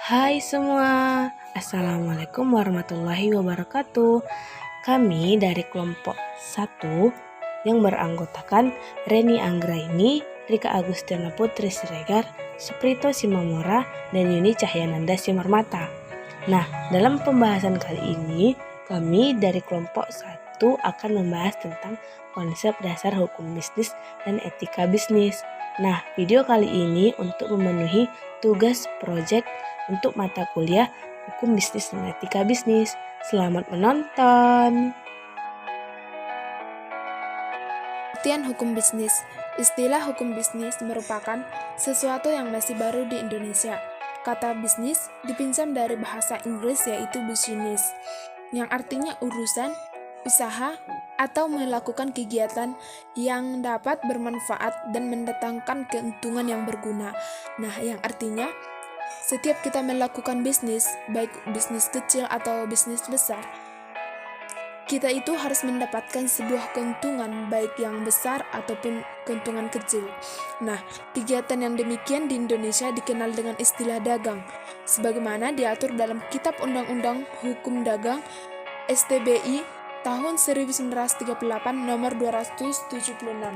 Hai semua, Assalamualaikum warahmatullahi wabarakatuh. Kami dari kelompok 1 yang beranggotakan Reni Anggraini, Rika Agustiana Putri Siregar, Suprito Simamora, dan Yuni Cahyananda Simarmata. Nah, dalam pembahasan kali ini, kami dari kelompok 1 akan membahas tentang konsep dasar hukum bisnis dan etika bisnis. Nah, video kali ini untuk memenuhi tugas proyek untuk mata kuliah Hukum Bisnis dan Etika Bisnis. Selamat menonton. Pengertian hukum bisnis. Istilah hukum bisnis merupakan sesuatu yang masih baru di Indonesia. Kata bisnis dipinjam dari bahasa Inggris yaitu business, yang artinya urusan, usaha, atau melakukan kegiatan yang dapat bermanfaat dan mendatangkan keuntungan yang berguna. Nah, yang artinya setiap kita melakukan bisnis, baik bisnis kecil atau bisnis besar, kita itu harus mendapatkan sebuah keuntungan baik yang besar ataupun keuntungan kecil. Nah, kegiatan yang demikian di Indonesia dikenal dengan istilah dagang, sebagaimana diatur dalam Kitab Undang-Undang Hukum Dagang STBI tahun 1938 nomor 276.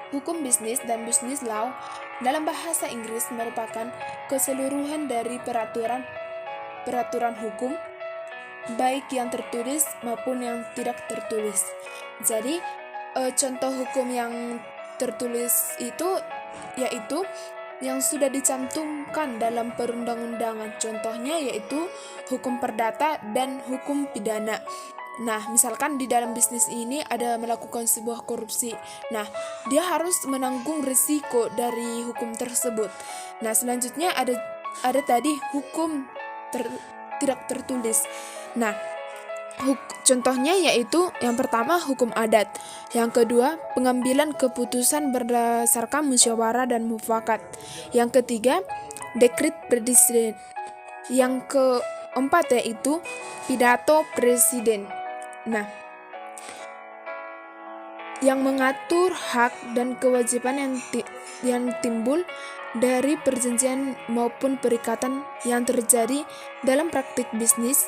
Hukum bisnis dan business law dalam bahasa Inggris merupakan keseluruhan dari peraturan hukum baik yang tertulis maupun yang tidak tertulis. Jadi, contoh hukum yang tertulis itu yaitu yang sudah dicantumkan dalam perundang-undangan. Contohnya yaitu hukum perdata dan hukum pidana. Nah, misalkan di dalam bisnis ini ada melakukan sebuah korupsi. Nah, dia harus menanggung risiko dari hukum tersebut. Nah, selanjutnya ada tadi hukum tidak tertulis. Nah, contohnya yaitu yang pertama hukum adat, yang kedua pengambilan keputusan berdasarkan musyawarah dan mufakat, yang ketiga dekret presiden, yang keempat yaitu pidato presiden. Nah, yang mengatur hak dan kewajiban yang timbul dari perjanjian maupun perikatan yang terjadi dalam praktik bisnis.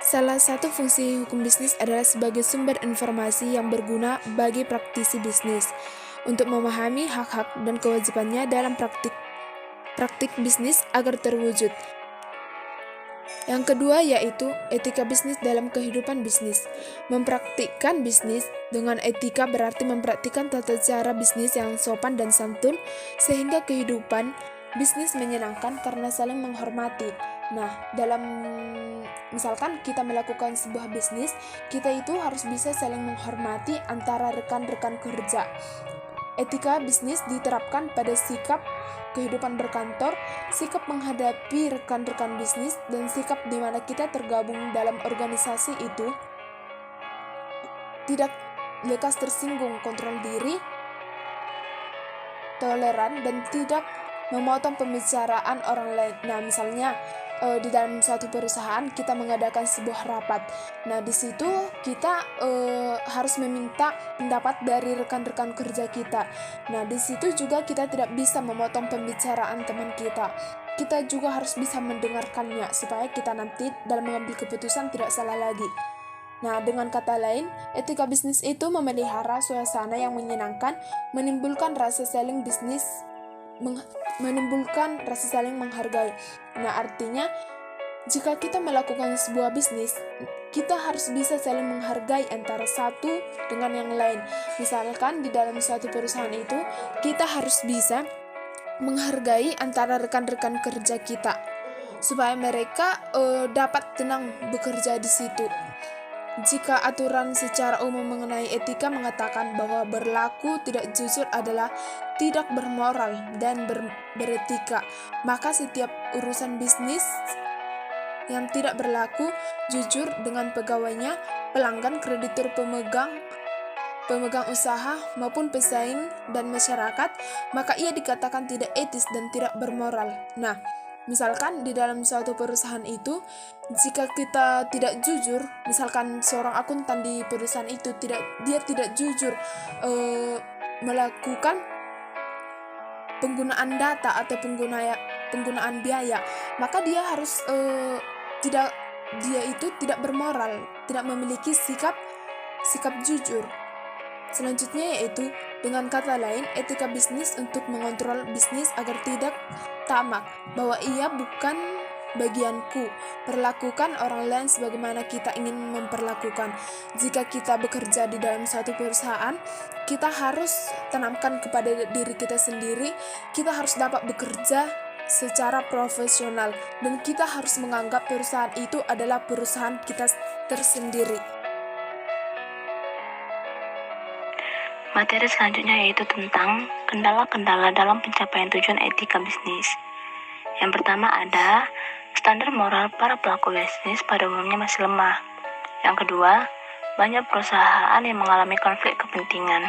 Salah satu fungsi hukum bisnis adalah sebagai sumber informasi yang berguna bagi praktisi bisnis untuk memahami hak-hak dan kewajibannya dalam praktik bisnis agar terwujud. Yang kedua yaitu etika bisnis dalam kehidupan bisnis. Mempraktikkan bisnis dengan etika berarti mempraktikkan tata cara bisnis yang sopan dan santun sehingga kehidupan bisnis menyenangkan karena saling menghormati. Nah, misalkan kita melakukan sebuah bisnis, kita itu harus bisa saling menghormati antara rekan-rekan kerja. Etika bisnis diterapkan pada sikap kehidupan berkantor, sikap menghadapi rekan-rekan bisnis, dan sikap di mana kita tergabung dalam organisasi itu tidak lekas tersinggung, kontrol diri, toleran, dan tidak memotong pembicaraan orang lain. Nah, misalnya di dalam suatu perusahaan kita mengadakan sebuah rapat. Nah, di situ kita harus meminta pendapat dari rekan-rekan kerja kita. Nah, di situ juga kita tidak bisa memotong pembicaraan teman kita. Kita juga harus bisa mendengarkannya supaya kita nanti dalam mengambil keputusan tidak salah lagi. Nah, dengan kata lain, etika bisnis itu memelihara suasana yang menyenangkan, menimbulkan rasa saling menghargai. Nah, artinya jika kita melakukan sebuah bisnis, kita harus bisa saling menghargai antara satu dengan yang lain. Misalkan di dalam suatu perusahaan itu, kita harus bisa menghargai antara rekan-rekan kerja kita supaya mereka dapat tenang bekerja di situ. Jika aturan secara umum mengenai etika mengatakan bahwa berlaku tidak jujur adalah tidak bermoral dan beretika, maka setiap urusan bisnis yang tidak berlaku jujur dengan pegawainya, pelanggan, kreditur, pemegang usaha maupun pesaing dan masyarakat, maka ia dikatakan tidak etis dan tidak bermoral. Nah, misalkan di dalam suatu perusahaan itu, jika kita tidak jujur, misalkan seorang akuntan di perusahaan itu dia tidak jujur melakukan penggunaan data atau penggunaan biaya, maka dia harus tidak bermoral, tidak memiliki sikap jujur. Selanjutnya yaitu dengan kata lain etika bisnis untuk mengontrol bisnis agar tidak tamak bahwa ia bukan bagianku. Perlakukan orang lain sebagaimana kita ingin memperlakukan. Jika kita bekerja di dalam suatu perusahaan, kita harus tanamkan kepada diri kita sendiri, kita harus dapat bekerja secara profesional dan kita harus menganggap perusahaan itu adalah perusahaan kita tersendiri. Materi selanjutnya yaitu tentang kendala-kendala dalam pencapaian tujuan etika bisnis. Yang pertama ada standar moral para pelaku bisnis pada umumnya masih lemah. Yang kedua, banyak perusahaan yang mengalami konflik kepentingan.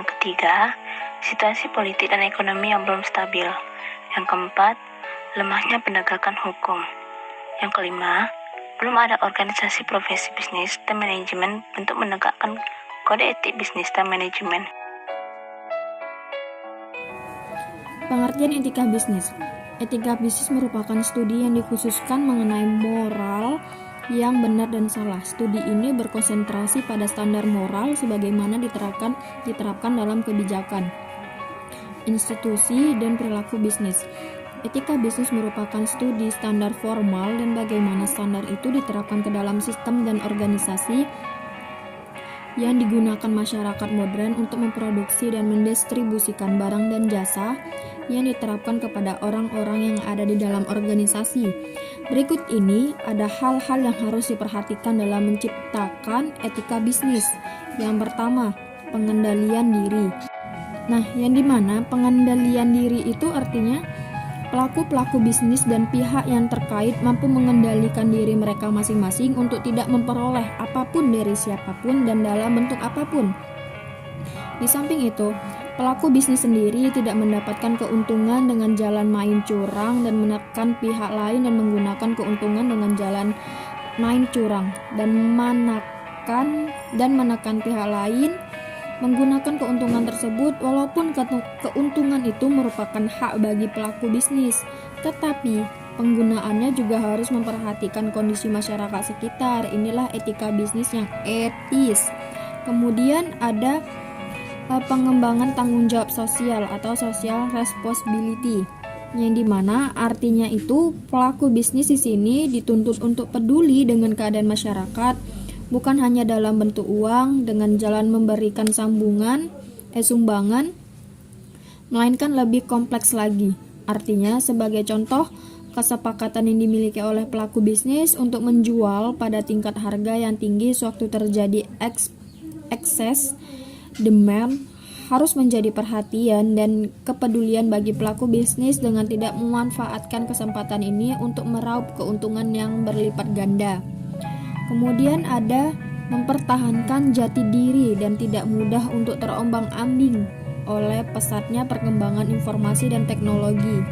Yang ketiga, situasi politik dan ekonomi yang belum stabil. Yang keempat, lemahnya penegakan hukum. Yang kelima, belum ada organisasi profesi bisnis dan manajemen untuk menegakkan kode etik bisnis dan manajemen. Pengertian etika bisnis. Etika bisnis merupakan studi yang dikhususkan mengenai moral yang benar dan salah. Studi ini berkonsentrasi pada standar moral sebagaimana diterapkan dalam kebijakan, institusi, dan perilaku bisnis. Etika bisnis merupakan studi standar formal dan bagaimana standar itu diterapkan ke dalam sistem dan organisasi yang digunakan masyarakat modern untuk memproduksi dan mendistribusikan barang dan jasa yang diterapkan kepada orang-orang yang ada di dalam organisasi. Berikut ini ada hal-hal yang harus diperhatikan dalam menciptakan etika bisnis. Yang pertama, pengendalian diri. Nah, yang dimana pengendalian diri itu artinya pelaku-pelaku bisnis dan pihak yang terkait mampu mengendalikan diri mereka masing-masing untuk tidak memperoleh apapun dari siapapun dan dalam bentuk apapun. Di samping itu, pelaku bisnis sendiri tidak mendapatkan keuntungan dengan jalan main curang dan menekan pihak lain dan menggunakan keuntungan dengan jalan main curang dan menekan pihak lain menggunakan keuntungan tersebut, walaupun keuntungan itu merupakan hak bagi pelaku bisnis, tetapi penggunaannya juga harus memperhatikan kondisi masyarakat sekitar. Inilah etika bisnis yang etis. Kemudian ada pengembangan tanggung jawab sosial atau social responsibility, yang dimana artinya itu pelaku bisnis di sini dituntut untuk peduli dengan keadaan masyarakat, bukan hanya dalam bentuk uang dengan jalan memberikan sumbangan, melainkan lebih kompleks lagi. Artinya, sebagai contoh, kesepakatan yang dimiliki oleh pelaku bisnis untuk menjual pada tingkat harga yang tinggi sewaktu terjadi excess demand harus menjadi perhatian dan kepedulian bagi pelaku bisnis dengan tidak memanfaatkan kesempatan ini untuk meraup keuntungan yang berlipat ganda. Kemudian ada mempertahankan jati diri dan tidak mudah untuk terombang-ambing oleh pesatnya perkembangan informasi dan teknologi.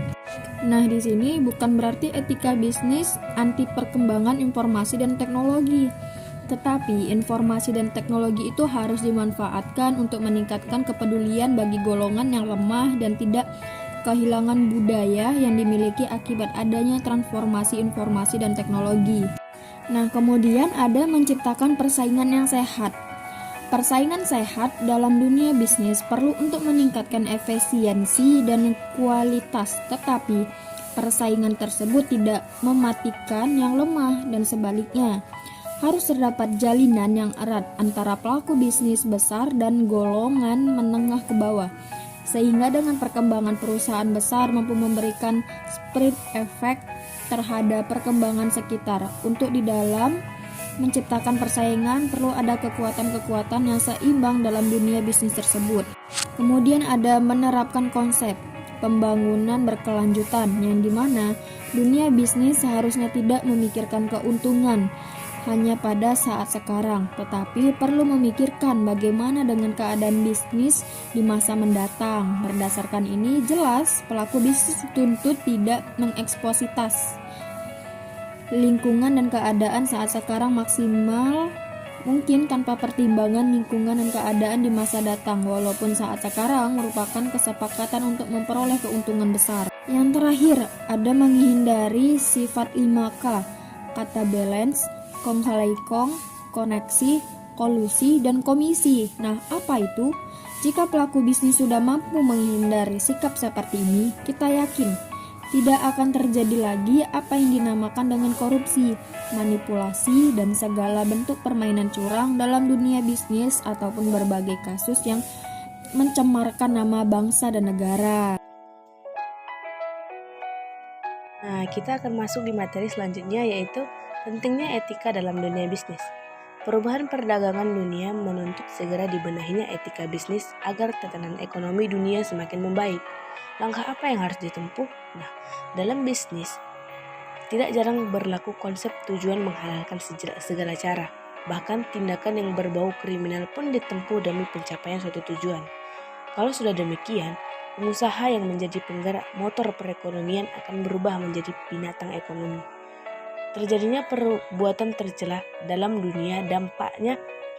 Nah, di sini bukan berarti etika bisnis anti perkembangan informasi dan teknologi, tetapi informasi dan teknologi itu harus dimanfaatkan untuk meningkatkan kepedulian bagi golongan yang lemah dan tidak kehilangan budaya yang dimiliki akibat adanya transformasi informasi dan teknologi. Nah, kemudian ada menciptakan persaingan yang sehat. Persaingan sehat dalam dunia bisnis perlu untuk meningkatkan efisiensi dan kualitas, tetapi persaingan tersebut tidak mematikan yang lemah dan sebaliknya. Harus terdapat jalinan yang erat antara pelaku bisnis besar dan golongan menengah ke bawah, sehingga dengan perkembangan perusahaan besar mampu memberikan spread effect terhadap perkembangan sekitar. Untuk di dalam menciptakan persaingan perlu ada kekuatan-kekuatan yang seimbang dalam dunia bisnis tersebut. Kemudian ada menerapkan konsep pembangunan berkelanjutan, yang dimana dunia bisnis seharusnya tidak memikirkan keuntungan hanya pada saat sekarang, tetapi perlu memikirkan bagaimana dengan keadaan bisnis di masa mendatang. Berdasarkan ini, jelas pelaku bisnis dituntut tidak mengeksploitasi lingkungan dan keadaan saat sekarang maksimal mungkin tanpa pertimbangan lingkungan dan keadaan di masa datang, walaupun saat sekarang merupakan kesepakatan untuk memperoleh keuntungan besar. Yang terakhir, ada menghindari sifat 5K, kata balance, kong halai kong, koneksi, kolusi, dan komisi. Nah, apa itu? Jika pelaku bisnis sudah mampu menghindari sikap seperti ini, kita yakin tidak akan terjadi lagi apa yang dinamakan dengan korupsi, manipulasi, dan segala bentuk permainan curang dalam dunia bisnis ataupun berbagai kasus yang mencemarkan nama bangsa dan negara. Nah, kita akan masuk di materi selanjutnya, yaitu pentingnya etika dalam dunia bisnis. Perubahan perdagangan dunia menuntut segera dibenahinya etika bisnis agar tatanan ekonomi dunia semakin membaik. Langkah apa yang harus ditempuh? Nah, dalam bisnis, tidak jarang berlaku konsep tujuan menghalalkan segala cara. Bahkan tindakan yang berbau kriminal pun ditempuh demi pencapaian suatu tujuan. Kalau sudah demikian, pengusaha yang menjadi penggerak motor perekonomian akan berubah menjadi binatang ekonomi. Terjadinya perbuatan tercela dalam dunia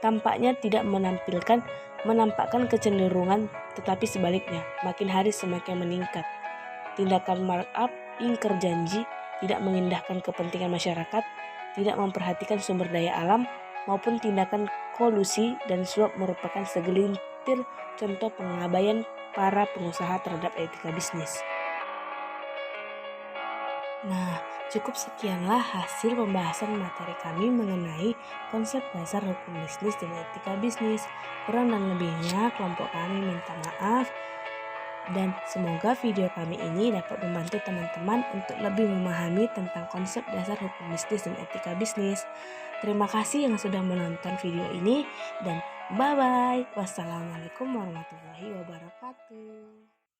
tampaknya tidak menampakkan kecenderungan, tetapi sebaliknya, makin hari semakin meningkat. Tindakan markup, ingkar janji, tidak mengindahkan kepentingan masyarakat, tidak memperhatikan sumber daya alam, maupun tindakan kolusi dan suap merupakan segelintir contoh pengabaian para pengusaha terhadap etika bisnis. Nah, cukup sekianlah hasil pembahasan materi kami mengenai konsep dasar hukum bisnis dan etika bisnis. Kurang dan lebihnya kelompok kami minta maaf. Dan semoga video kami ini dapat membantu teman-teman untuk lebih memahami tentang konsep dasar hukum bisnis dan etika bisnis. Terima kasih yang sudah menonton video ini dan bye-bye. Wassalamualaikum warahmatullahi wabarakatuh.